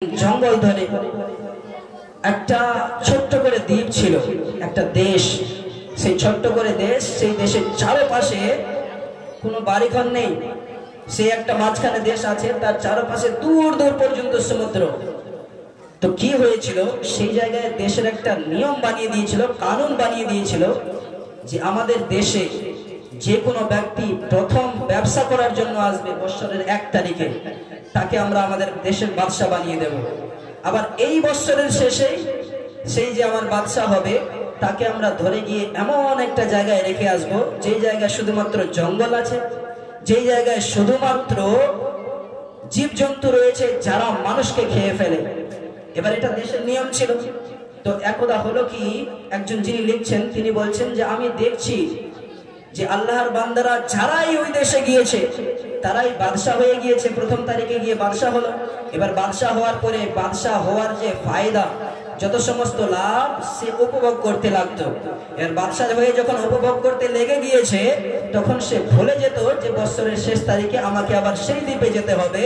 জঙ্গল ধরে একটা ছোট্ট করে দ্বীপ ছিল, একটা দেশ। সেই ছোট্ট করে দেশ, সেই দেশের চারপাশে কোনো বাড়িঘর নেই। সেই একটা মাঝখানে দেশ আছে, তার চারপাশে দূর দূর পর্যন্ত সমুদ্র। তো কি হয়েছিল, সেই জায়গায় দেশের একটা নিয়ম বানিয়ে দিয়েছিল, কানুন বানিয়ে দিয়েছিল যে আমাদের দেশে যে কোনো ব্যক্তি প্রথম ব্যবসা করার জন্য আসবে বৎসরের 1 তারিখে, তাকে আমরা আমাদের দেশের বাদশা বানিয়ে দেব। আবার এই বৎসরের শেষে সেই যে আমার বাদশা হবে, তাকে আমরা ধরে গিয়ে এমন একটা জায়গায় রেখে আসব, যেই জায়গায় শুধুমাত্র জঙ্গল আছে, যেই জায়গায় শুধুমাত্র জীবজন্তু রয়েছে যারা মানুষকে খেয়ে ফেলে। এবার এটা দেশের নিয়ম ছিল। তো একদা হলো কি, একজন যিনি লিখছেন তিনি বলছেন যে আমি দেখছি যে আল্লাহর বান্দারা যারাই ওই দেশে গিয়েছে তারাই বাদশা হয়ে গিয়েছে। প্রথম তারিখে গিয়ে বাদশা হলো। এবার বাদশা হওয়ার পরে বাদশা হওয়ার যে ফায়দা, যত সমস্ত লাভ সে উপভোগ করতে লাগতো। এর বাদশা হয়ে যখন উপভোগ করতে লেগে গিয়েছে, তখন সে ভুলে যেত যে বছরের শেষ তারিখে আমাকে আবার সেই দ্বীপে যেতে হবে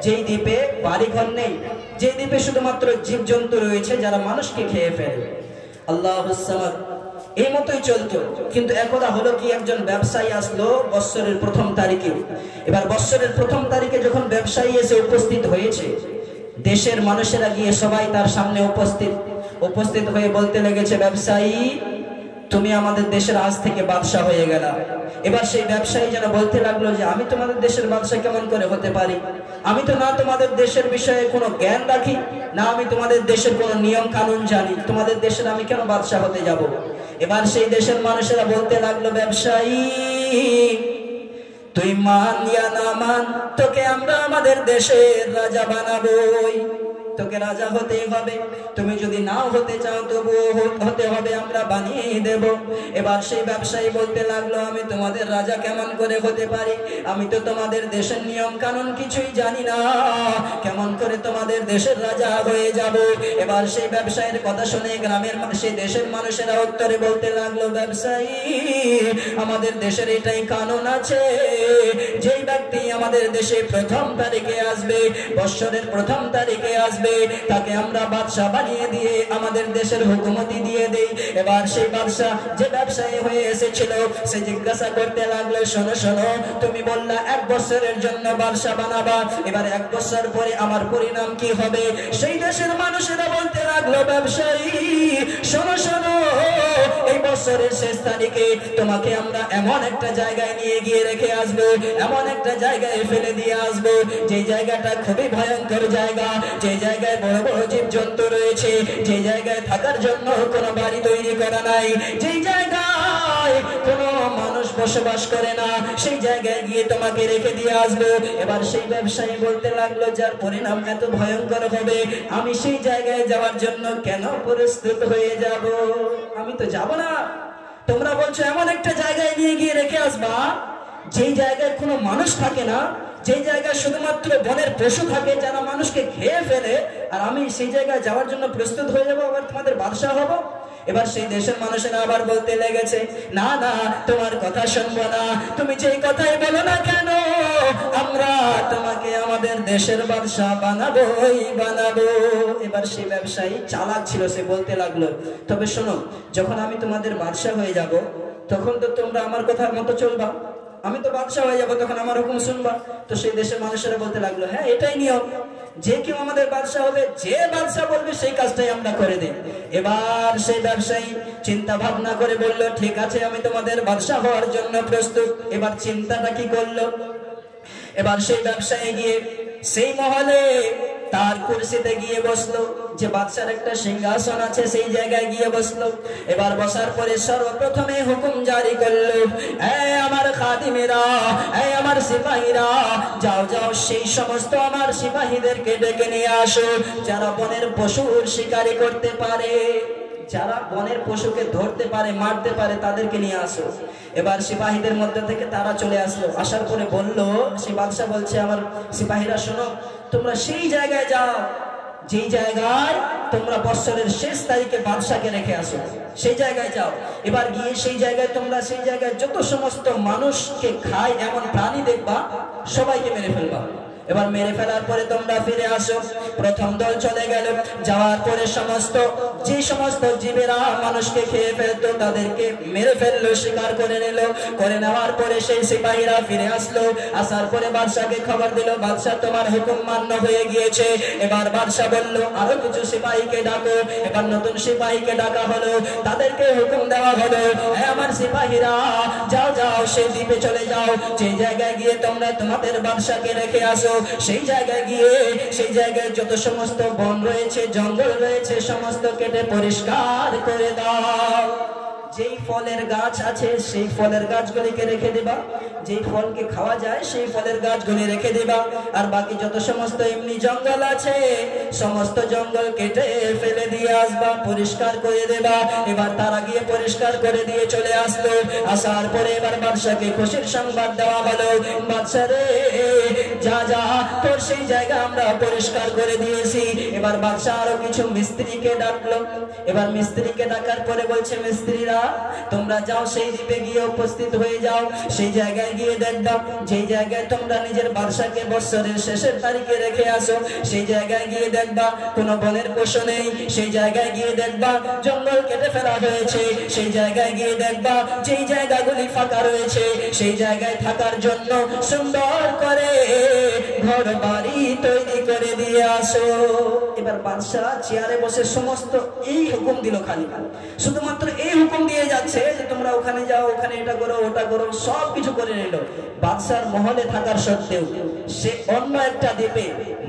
যেই দ্বীপে বাড়িঘর নেই, যেই দ্বীপে শুধুমাত্র জীবজন্তু রয়েছে যারা মানুষকে খেয়ে ফেলে। আল্লাহুস সামাদ। এই মতোই চলতো। কিন্তু একদা হলো কি, একজন ব্যবসায়ী আসলো বৎসরের প্রথম তারিখে। এবার বৎসরের প্রথম তারিখে যখন ব্যবসায়ী এসে উপস্থিত হয়েছে, দেশের মানুষেরা গিয়ে সবাই তার সামনে উপস্থিত হয়ে বলতে লেগেছে, ব্যবসায়ী তুমি আমাদের দেশের আজ থেকে বাদশা হয়ে গেলা। এবার সেই ব্যবসায়ী যেন বলতে লাগলো যে আমি তোমাদের দেশের বাদশা কেমন করে হতে পারি? আমি তো না তোমাদের দেশের বিষয়ে কোনো জ্ঞান রাখি, না আমি তোমাদের দেশের কোনো নিয়ম কানুন জানি। তোমাদের দেশের আমি কেন বাদশা হতে যাব? এবার সেই দেশের মানুষেরা বলতে লাগলো, ব্যবসায়ী তুই মান ইয়া না মান, তোকে আমরা আমাদের দেশের রাজা বানাবোই। তোকে রাজা হতেই হবে। তুমি যদি নাও হতে চাও তবুও হতে হবে, আমরা বানিয়ে দেব। এবার সেই ব্যবসায়ী বলতে লাগলো, আমি তোমাদের রাজা কেমন করে হতে পারি? আমি তো তোমাদের দেশের নিয়ম কানুন কিছুই জানি না, কেমন করে তোমাদের দেশের রাজা হয়ে যাব? এবার সেই ব্যবসায়ীর কথা শুনে গ্রামের সেই দেশের মানুষেরা উত্তরে বলতে লাগলো, ব্যবসায়ী আমাদের দেশের এটাই কানুন আছে, যেই ব্যক্তি আমাদের দেশে প্রথম তারিখে আসবে, বৎসরের প্রথম তারিখে আসবে, তাকে আমরা বাদশা বানিয়ে দিয়ে আমাদের দেশের হুকুমতি দিয়ে দেই। এবার সেই বাদশা যে ব্যবসায়ী হয়ে এসেছিল, সে জিজ্ঞাসা করতে লাগলো, শোনো শোনো, তুমি বললা 1 বছরের জন্য বাদশা বানাবা, এবার 1 বছর পরে আমার পরিণাম কি হবে? সেই দেশের মানুষেরা বলতে লাগলো, ব্যবসায়ী শোনো শোনো, এই বছরের শেষ তারিখে তোমাকে আমরা এমন একটা জায়গায় নিয়ে গিয়ে রেখে আসবো, এমন একটা জায়গায় ফেলে দিয়ে আসবো, যে জায়গাটা খুবই ভয়ঙ্কর জায়গা, যে জায়গায় বড় বড় জীবজন্তু রয়েছে, যে জায়গায় থাকার জন্য কোনো বাড়ি তৈরি করা নাই, যে জায়গায় কোনো মানুষ বসবাস করে না, সেই জায়গায় গিয়ে তোমাকে রেখে দিয়ে আসবো। এবার সেই ব্যবসায়ী বলতে লাগলো, যার পরিণাম এত ভয়ঙ্কর হবে, আমি সেই জায়গায় যাওয়ার জন্য কেন প্রস্তুত হয়ে যাব? আমি তো যাব না। তোমরা বলছো এমন একটা জায়গায় নিয়ে গিয়ে রেখে আসবা, যেই জায়গায় কোনো মানুষ থাকে না, যেই জায়গায় শুধুমাত্র বনের পশু থাকে যারা মানুষকে খেয়ে ফেলে, আর আমি সেই জায়গায় যাওয়ার জন্য প্রস্তুত হয়ে যাবো, আবার তোমাদের বাদশা হব? এবার সেই দেশের মানুষেরা আবার বলতে লেগেছে, না না, তোমার কথা শুনবো না, তুমি যেই কথাই বলো না কেন, আমরা তোমাকে আমাদের দেশের বাদশা বানাবোই বানাবো। এবার সেই ব্যবসায়ী চালাক ছিল, সে বলতে লাগলো, তবে শোনো, যখন আমি তোমাদের বাদশা হয়ে যাব, তখন তো তোমরা আমার কথার মতো চলবা, আমি তো বাদশা হয়ে যাবো, তখন আমার হুকুম শুনবা। তো সেই দেশের মানুষেরা বলতে লাগলো, হ্যাঁ এটাই নিয়ম, যে কেউ আমাদের বাদশা হবে, যে বাদশা বলবে সেই কাজটাই আমরা করে দিই। এবার সেই ব্যবসায়ী চিন্তা ভাবনা করে বলল, ঠিক আছে, আমি তোমাদের বাদশা হওয়ার জন্য প্রস্তুত। এবার চিন্তাটা কি করলো, এবার সেই ব্যবসায়ী গিয়ে সেই মহলে তার কুরসিতে গিয়ে বসলো, যে বাদশার একটা সিংহাসন আছে, সেই জায়গায় গিয়ে বসলো। এবার বসার পরে সর্বপ্রথমে হুকুম জারি করলো, এই আমার খাদিমেরা, এই আমার সিপাহীরা, যাও যাও সেই সমস্ত আমার সিপাহীদেরকে ডেকে নিয়ে আসো যারা বনের পশুর শিকারি করতে পারে, যারা বনের পশুকে ধরতে পারে, মারতে পারে, তাদেরকে নিয়ে আসো। এবার সিপাহীদের মধ্যে থেকে তারা চলে আসলো। আসার পরে বলল, সেই বাদশা বলছে, আমার সিপাহীরা শোনো, তোমরা সেই জায়গায় যাও যেই জায়গায় তোমরা বৎসরের শেষ তারিখে বাদশাকে রেখে আসো, সেই জায়গায় যাও। এবার গিয়ে সেই জায়গায় তোমরা সেই জায়গায় যত সমস্ত মানুষকে খায় এমন প্রাণী দেখবা, সবাইকে মেরে ফেলবা। এবার মেরে ফেলার পরে তোমরা ফিরে আসো। প্রথম দল চলে গেল, যাওয়ার পরে যে সমস্ত জীবেরা মানুষকে খেয়ে ফেলতো তাদেরকে মেরে ফেললো, শিকার করে নিল। করে নেওয়ার পরে সেই সিপাহীরা ফিরে আসলো। আসার পরে বাদশাকে খবর দিল, বাদশা তোমার হুকুম মান্য হয়ে গিয়েছে। এবার বাদশা বলল আরো কিছু সিপাহীকে ডাকো। এবার নতুন সিপাহীকে ডাকা হলো, তাদেরকে হুকুম দেওয়া হলো, হ্যাঁ আমার সিপাহীরা যাও যাও সেই দ্বীপে চলে যাও, যে জায়গায় গিয়ে তোমরা তোমাদের বাদশাকে রেখে আসো। সেই জায়গায় গিয়ে সেই জায়গায় যত সমস্ত বন রয়েছে, জঙ্গল রয়েছে, সমস্ত কেটে পরিষ্কার করে দাও। যেই ফলের গাছ আছে সেই ফলের গাছগুলিকে রেখে দেবা, যেই ফলকে খাওয়া যায় সেই ফলের গাছগুলি রেখে দেবা। আর বাকি যত সমস্ত এমনি জঙ্গল আছে সমস্ত জঙ্গল কেটে ফেলে দিয়ে আসবা, পরিষ্কার করে দেবা। এবার তারা গিয়ে পরিষ্কার করে দিয়ে চলে আসলো। আসার পরে এবার বাদশাকে খুশির সংবাদ দেওয়া হলো, বাদশা রে যা যা তোর সেই জায়গা আমরা পরিষ্কার করে দিয়েছি। এবার বাদশা আরো কিছু মিস্ত্রিকে ডাকলো। এবার মিস্ত্রিকে ডাকার পরে বলছে, মিস্ত্রিরা তোমরা যাও সেই দ্বীপে গিয়ে উপস্থিত হয়ে যাও। সেই জায়গায় গিয়ে দেখবা যেই জায়গায় তোমরা নিজের বাদশাকে বৎসরের শেষের তারিখে রেখে আসো, সেই জায়গায় গিয়ে দেখবা কোনো বনের পশু নেই। সেই জায়গায় গিয়ে দেখবা জঙ্গল কেটে ফেলা হয়েছে। সেই জায়গায় গিয়ে দেখবা যেই জায়গাগুলি ফাঁকা রয়েছে সেই জায়গায় থাকার জন্য সুন্দর করে ঘর বাড়ি তৈরি করে দিয়ে আসো। এবার বাদশা চেয়ারে বসে সমস্ত এই হুকুম দিল, খালি শুধুমাত্র এই হুকুম দিয়ে যাচ্ছে যে তোমরা ওখানে যাও, ওখানে এটা করো, ওটা করো, সব কিছু করে নিল। বাদশার মহলে থাকার সত্ত্বেও সে অন্য একটা দ্বীপে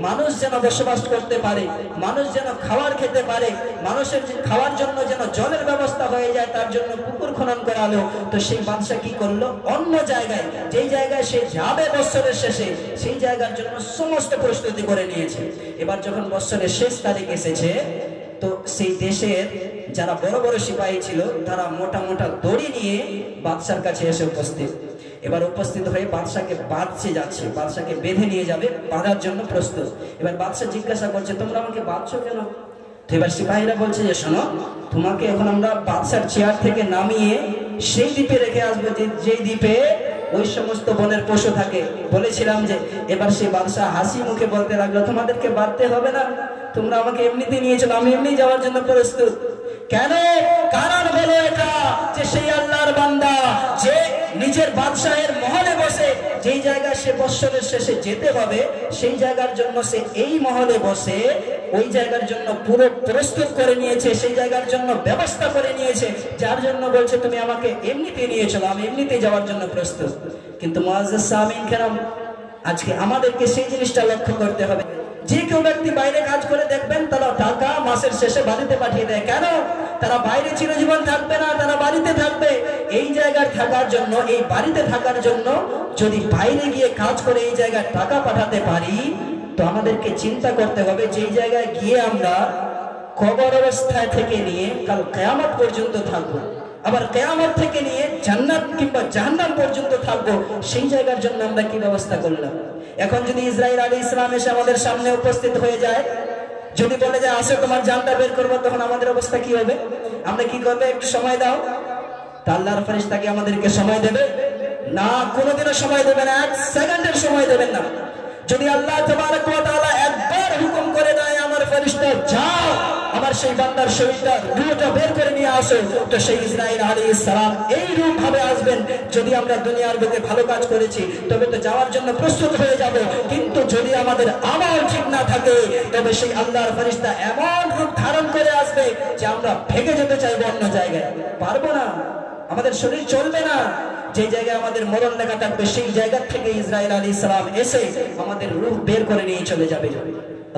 মানুষ যেন বসবাস করতে পারে, মানুষ যেন খাবার খেতে পারে, মানুষের খাওয়ার জন্য যেন জলের ব্যবস্থা হয়ে যায়, তার জন্য পুকুর খনন করালো। তো সেই বাদশা কি করলো, অন্য জায়গায় যেই জায়গায় সে যাবে বৎসরের শেষে সেই জায়গার জন্য সমস্ত প্রস্তুতি করে নিয়েছে। এবার যখন বৎসরের শেষ তারিখ এসেছে তো সেই দেশের যারা বড় বড় সিপাহী ছিল তারা মোটা মোটা দড়ি নিয়ে বাদশার কাছে এসে উপস্থিত। এবার উপস্থিত হয়ে বাদশাকে বাঁধছে যাচ্ছে, বাদশাকে বেঁধে নিয়ে যাবে, বাঁধার জন্য প্রস্তুত। এবার বাদশা জিজ্ঞাসা করছে তোমরা আমাকে বাঁধছো কেন? তো এবার সিপাহীরা বলছে যে শোনো, তোমাকে এখন আমরা বাদশার চেয়ার থেকে নামিয়ে সেই দ্বীপে রেখে আসবো যেই দ্বীপে ওই সমস্ত বনের পশু থাকে। বলেছিলাম যে এবার সেই বাদশা হাসি মুখে বলতে লাগলো তোমাদেরকে বাঁধতে হবে না, তোমরা আমাকে এমনিতে নিয়ে চলো, আমি এমনি যাওয়ার জন্য প্রস্তুত। কেন? কারণ হলো এটা যে সেই আল্লাহর বান্দা যে নিজের বাদশাহের মহলে বসে যেই জায়গায় সে বৎসরের শেষে যেতে হবে সেই জায়গার জন্য সে এই মহলে বসে ওই জায়গার জন্য পুরো প্রস্তুত করে নিয়েছে, সেই জায়গার জন্য ব্যবস্থা করে নিয়েছে, যার জন্য বলছে তুমি আমাকে এমনিতে নিয়ে চলো, আমি এমনিতে যাওয়ার জন্য প্রস্তুত। কিন্তু মুআজ্জাজ সামিন কেরাম, আজকে আমাদেরকে সেই জিনিসটা লক্ষ্য করতে হবে। যে কেউ ব্যক্তি বাইরে কাজ করে দেখবেন তারা টাকা মাসের শেষে বাড়িতে পাঠিয়ে দেয়। কেন? তারা বাইরে চিরজীবন থাকবে না, তারা বাড়িতে থাকবে। এই জায়গায় থাকার জন্য, এই বাড়িতে থাকার জন্য যদি বাইরে গিয়ে কাজ করে এই জায়গায় টাকা পাঠাতে পারি তো আমাদেরকে চিন্তা করতে হবে যে এই জায়গায় গিয়ে আমরা কবর অবস্থায় থেকে নিয়ে কাল কিয়ামত পর্যন্ত থাকবো, আবার কিয়ামত থেকে নিয়ে জান্নাত কিংবা জাহান্নাম পর্যন্ত থাকবো। সেই জায়গার জন্য আমরা কি ব্যবস্থা করলাম? এখন যদি ইসরাইল আলাইহিস সালাম এসে আমাদের সামনে উপস্থিত হয়ে যায়, যদি বলে যে আসো তোমার জানটা বের করবো, তখন আমাদের অবস্থা কি হবে? আমরা কি করবো? একটু সময় দাও। তা আল্লাহর ফেরেশতা কি আমাদেরকে সময় দেবে? না, কোনোদিনও সময় দেবে না, এক সেকেন্ডের সময় দেবেন না। যদি আল্লাহ তাবারক ওয়া তাআলা একবার হুকুম করে দেয় আমার ফেরেশতা যাও আমার সেই বান্দার শরীরটা রূহটা বের করে নিয়ে আসো, তো সেই ইসরাইল আলাইহিস সালাম এই রূপ ভাবে আসবেন। যদি আমরা দুনিয়ার বুকে ভালো কাজ করেছি তবে তো যাওয়ার জন্য প্রস্তুত হয়ে যাব, কিন্তু যদি আমাদের আমল ঠিক না থাকে তবে সেই আল্লাহর ফেরেশতা এমন রূপ ধারণ করে আসবে যে আমরা ভেগে যেতে চাইবো অন্য জায়গায়, পারবো না, আমাদের শরীর চলবে না। যে জায়গায় আমাদের মরণ লেখা থাকবে সেই জায়গা থেকে ইসরাইল আলাইহিস সালাম এসে আমাদের রূহ বের করে নিয়ে চলে যাবে।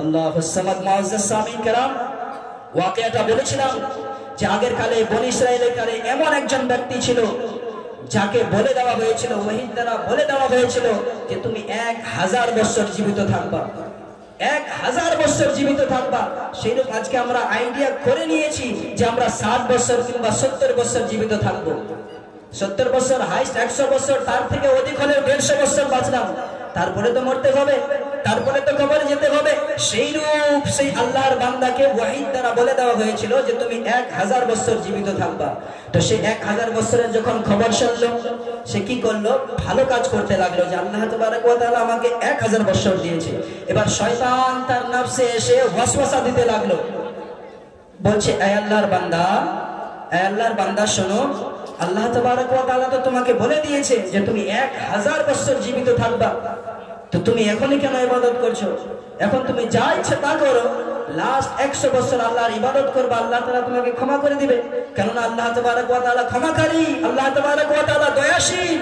আল্লাহুস সামাদ। মুআজ্জাজ সামিন কেরাম, ওয়াকিয়াটা বলেছিলাম যে আগের কালে বনী ইসরাইলের কালে এমন একজন ব্যক্তি ছিল যাকে বলে দেওয়া হয়েছিল, ওহীর দ্বারা বলে দেওয়া হয়েছিল যে তুমি 1000 বছর জীবিত থাকবা, 1000 বছর জীবিত থাকবা। সেইরূপ আজকে আমরা আইডিয়া করে নিয়েছি যে আমরা 60 বছর কিংবা 70 বছর জীবিত থাকবো। 70 বছর হাইস্ট 100 বছর, তার থেকে অধিক হলে 150 বছর বাঁচলাম, তারপরে তো মরতে হবে। তারপরে তো কবরে যেতে হবে। সেই রূপ সেই আল্লাহর বান্দাকে ওয়াহিদ দ্বারা বলে দেওয়া হয়েছিল যে তুমি 1000 বছর জীবিত থাকবা। তো সে 1000 বছরের যখন খবর শুনলো, সে কি করলো? ভালো কাজ করতে লাগলো, যে আল্লাহ তাবারক ওয়া তাআলা আমাকে 1000 বছর দিয়েছে। এবার শয়তান তার নফসে এসে ওয়াসওয়াসা দিতে লাগলো, বলছে আয় আল্লাহর বান্দা শোনো, আল্লাহ তাবারক ওয়া তাআলা তো তোমাকে বলে দিয়েছে যে তুমি 1000 বছর জীবিত থাকবা, তো তুমি এখনই কেন ইবাদত করছো? এখন তুমি যা ইচ্ছে তা করো, লাস্ট 100 বছর আল্লাহর ইবাদত করবা, আল্লাহ তাআলা তোমাকে ক্ষমা করে দিবে। কেননা আল্লাহ তাবারক ওয়া তাআলা ক্ষমাকারী, আল্লাহ তাবারক ওয়া তাআলা দয়াশীল,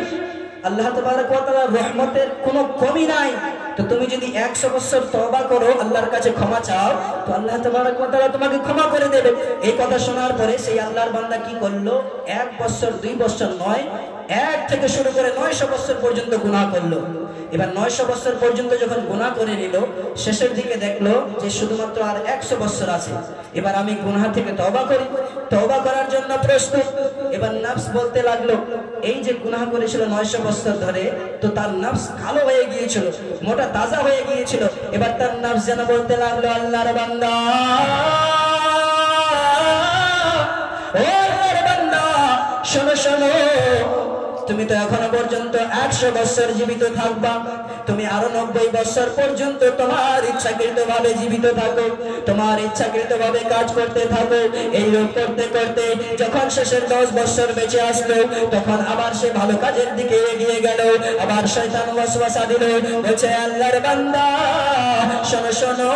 আল্লাহ তাবারক ওয়া তাআলার রহমতের কোনো কমি নাই। তো তুমি যদি 100 বছর তওবা করো, আল্লাহর কাছে ক্ষমা চাও, তো আল্লাহ তাবারক ওয়া তাআলা তোমাকে ক্ষমা করে দেবে। এই কথা শোনার পরে সেই আল্লাহর বান্দা কি করলো? 1 বছর 2 বছর নয়, 1 থেকে শুরু করে 900 বছর পর্যন্ত গুনাহ করলো। এবার 900 বছর পর্যন্ত যখন গুনাহ করে নিল, শেষের দিকে দেখলো যে শুধুমাত্র আর 100 বছর আছে। এবার আমি গুনাহ থেকে তওবা করি, তওবা করার জন্য প্রস্তুত। এবার নফস বলতে লাগলো, এই যে গুনাহ করেছিল 900 বছর ধরে, তো তার নফস কালো হয়ে গিয়েছিল, মোটা তাজা হয়ে গিয়েছিল। এবার তার নফস যেন বলতে লাগলো, আল্লাহর বান্দা, ও আল্লাহর বান্দা, শোনো শোনো, তুমি তো এখনো পর্যন্ত 100 বছর জীবিত থাকবা, তুমি আরো 90 বছর পর্যন্ত তোমার ইচ্ছাকৃত ভাবে জীবিত থাকো, তোমার ইচ্ছাকৃত ভাবে কাজ করতে থাকো। এই রূপ করতে করতে যখন শেষের 10 বছর বেঁচে আসলো, তখন আবার সে ভালো কাজের দিকে এগিয়ে গেল। আবার শয়তান ওয়াসওয়াসা দিল, বলছে আল্লাহর বান্দা শোনো শোনো,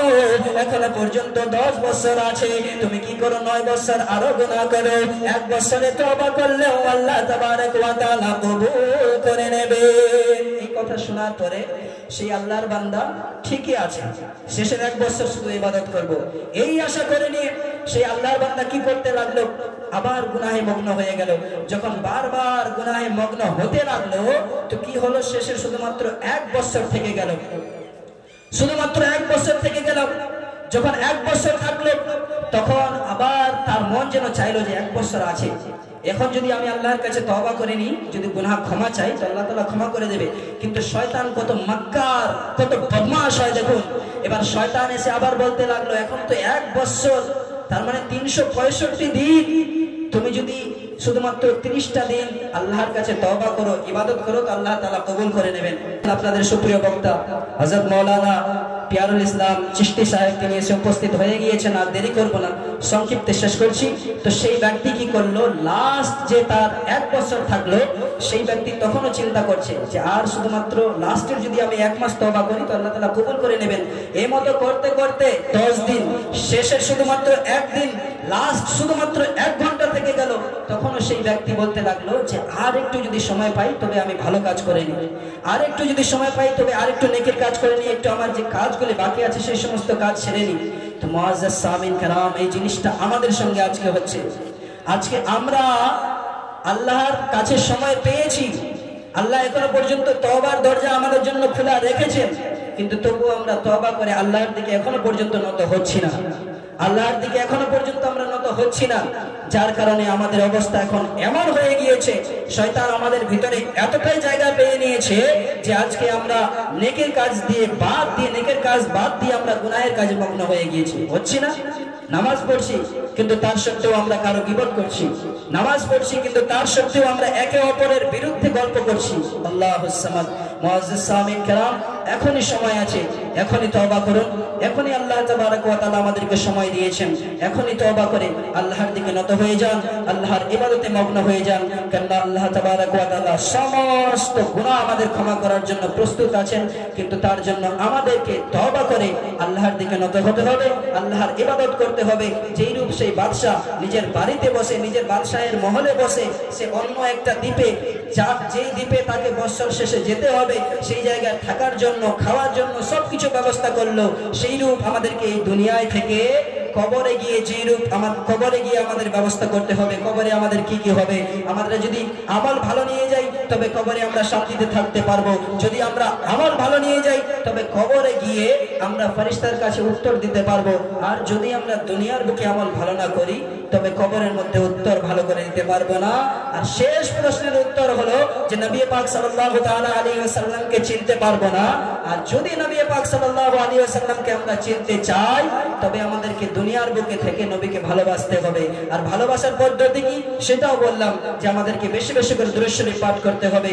এখনো পর্যন্ত 10 বছর আছে, তুমি কি করো? 9 বছর আরো গুনাহ করো, 1 বছরে তওবা করলেও আল্লাহ তাবারক ওয়া তাআলা কবুল করে নেবে। এই কথা শোনার পরে সেই আল্লাহর বান্দা ঠিকই আছে, শেষের 1 বছর শুধু ইবাদত করব, এই আশা করে নিয়ে সেই আল্লাহর বান্দা কি করতে লাগলো? আবার গুনাহে মগ্ন হয়ে গেল। যখন বারবার গুনাহে মগ্ন হতে লাগলো, তো কি হলো? শেষের শুধুমাত্র 1 বছর থেকে গেল, শুধুমাত্র 1 বছর থেকে গেল। যখন 1 বছর থাকলো, তখন আবার তার মন যেন চাইলো যে 1 বছর আছে, এখন যদি আমি আল্লাহর কাছে তওবা করে নিই, যদি গুনাহ ক্ষমা চাই, তো আল্লাহ তাআলা ক্ষমা করে দেবে। কিন্তু শয়তান কত মাক্কার, কত বদমাশ হয় দেখুন। এবার শয়তান এসে আবার বলতে লাগলো, এখন তো 1 বছর, তার মানে 365 দিন, তুমি যদি শুধুমাত্র 30টা দিন আল্লাহর কাছে তওবা করো, ইবাদত করো, তো আল্লাহ তাআলা কবুল করে নেবেন। আপনাদের সুপ্রিয় বক্তা হযরত মাওলানা পিয়ারুল ইসলাম চিশতি সাহেবকে নিয়ে এসে উপস্থিত হয়ে গিয়েছেন। আর দেরি করবো না, সংক্ষিপ্তে শেষ করছি। তো সেই ব্যক্তি কি করলো? লাস্ট যে তার 1 বছর থাকলো, সেই ব্যক্তি তখনও চিন্তা করছে যে আর শুধুমাত্র লাস্টের যদি আমি 1 মাস তওবা করি, তো আল্লাহ তাআলা কবুল করে নেবেন। এই মতো করতে করতে 10 দিন, শেষের শুধুমাত্র 1 দিন, লাস্ট শুধুমাত্র 1 ঘন্টা থেকে গেল। তখনও সেই ব্যক্তি বলতে লাগলো যে আর একটু যদি সময় পাই, তবে আমি ভালো কাজ করে নিই, আর একটু যদি সময় পাই, তবে আর একটু নেকির কাজ করে নিই, একটু আমার যে কাজগুলি বাকি আছে সেই সমস্ত কাজ ছেড়ে নিই। তো মুআজ্জাজ সামিন کرام, এই জিনিসটা আমাদের সঙ্গে আজকে হচ্ছে। আজকে আমরা আল্লাহর কাছে সময় পেয়েছি, আল্লাহ এখনো পর্যন্ত তওবার দরজা আমাদের জন্য খোলা রেখেছেন, কিন্তু তবুও আমরা তওবা করে আল্লাহর দিকে এখনো পর্যন্ত নত হচ্ছি না, আল্লাহর দিকে এখনো পর্যন্ত আমরা নত হচ্ছি না। যার কারণে আমাদের অবস্থা এখন এমন হয়ে গিয়েছে, শয়তান আমাদের ভিতরে এতটাই জায়গা পেয়ে নিয়েছে যে আজকে আমরা নেকের কাজ বাদ দিয়ে আমরা গুনাহের কাজে মগ্ন হয়ে গিয়েছি। হচ্ছি না? নামাজ পড়ছি, কিন্তু তার সত্ত্বেও আমরা কারো গীবত করছি, নামাজ পড়ছি, কিন্তু তার সত্ত্বেও আমরা একে অপরের বিরুদ্ধে গল্প করছি। আল্লাহুস সামাদ। মুআজ্জাজ সামিন کرام, এখনই সময় আছে, এখনই তওবা করুন, এখনই আল্লাহ তাবারক ওয়া তাআলা আমাদেরকে সময় দিয়েছেন, এখনই তওবা করে আল্লাহর দিকে নত হয়ে যান, আল্লাহর ইবাদতে মগ্ন হয়ে যান। কারণ আল্লাহ তাবারক ওয়া তাআলা সমস্ত গুনাহ আমাদের ক্ষমা করার জন্য প্রস্তুত আছেন, কিন্তু তার জন্য আমাদেরকে তওবা করে আল্লাহর দিকে নত হতে হবে, আল্লাহর ইবাদত করতে হবে। যেই রূপ সেই বাদশা নিজের বাড়িতে বসে, নিজের বাদশাহের মহলে বসে, সে অন্য একটা দ্বীপে, যেই দ্বীপে তাকে বছর শেষে যেতে হবে, সেই জায়গায় থাকার জন্য, খাওয়ার জন্য সবকিছু ব্যবস্থা করলো, সেই রূপ আমাদেরকে এই দুনিয়ায় থেকে কবরে গিয়ে যে রূপ কবরে গিয়ে আমাদের ব্যবস্থা করতে হবে, কবরে আমাদের কি কি হবে। আমরা যদি আমল ভালো নিয়ে যাই তবে কবরে আমরা শান্তিতে থাকতে পারবো। যদি আমরা আমল ভালো নিয়ে যাই তবে কবরে গিয়ে আমরা ফেরেশতার কাছে উত্তর দিতে পারবো। আর যদি আমরা দুনিয়ার বুকে আমল ভালো না করি তবে কবরের মধ্যে উত্তর ভালো করে দিতে পারবো না। আর শেষ প্রশ্নের উত্তর হলো যে নবী পাক সাল্লাল্লাহু তাআলা আলাইহি ওয়াসাল্লামকে চিনতে পারবো না। আর যদি নবী পাক সাল্লাল্লাহু আলাইহি ওয়াসাল্লামকে আমরা চিনতে চাই তবে আমাদেরকে দুনিয়ার বুকে থেকে নবীকে ভালোবাসতে হবে। আর ভালোবাসার পদ্ধতি কি সেটাও বললাম, যে আমাদেরকে বেশি বেশি করে দুরূদ শরীফ পাঠ করতে হবে।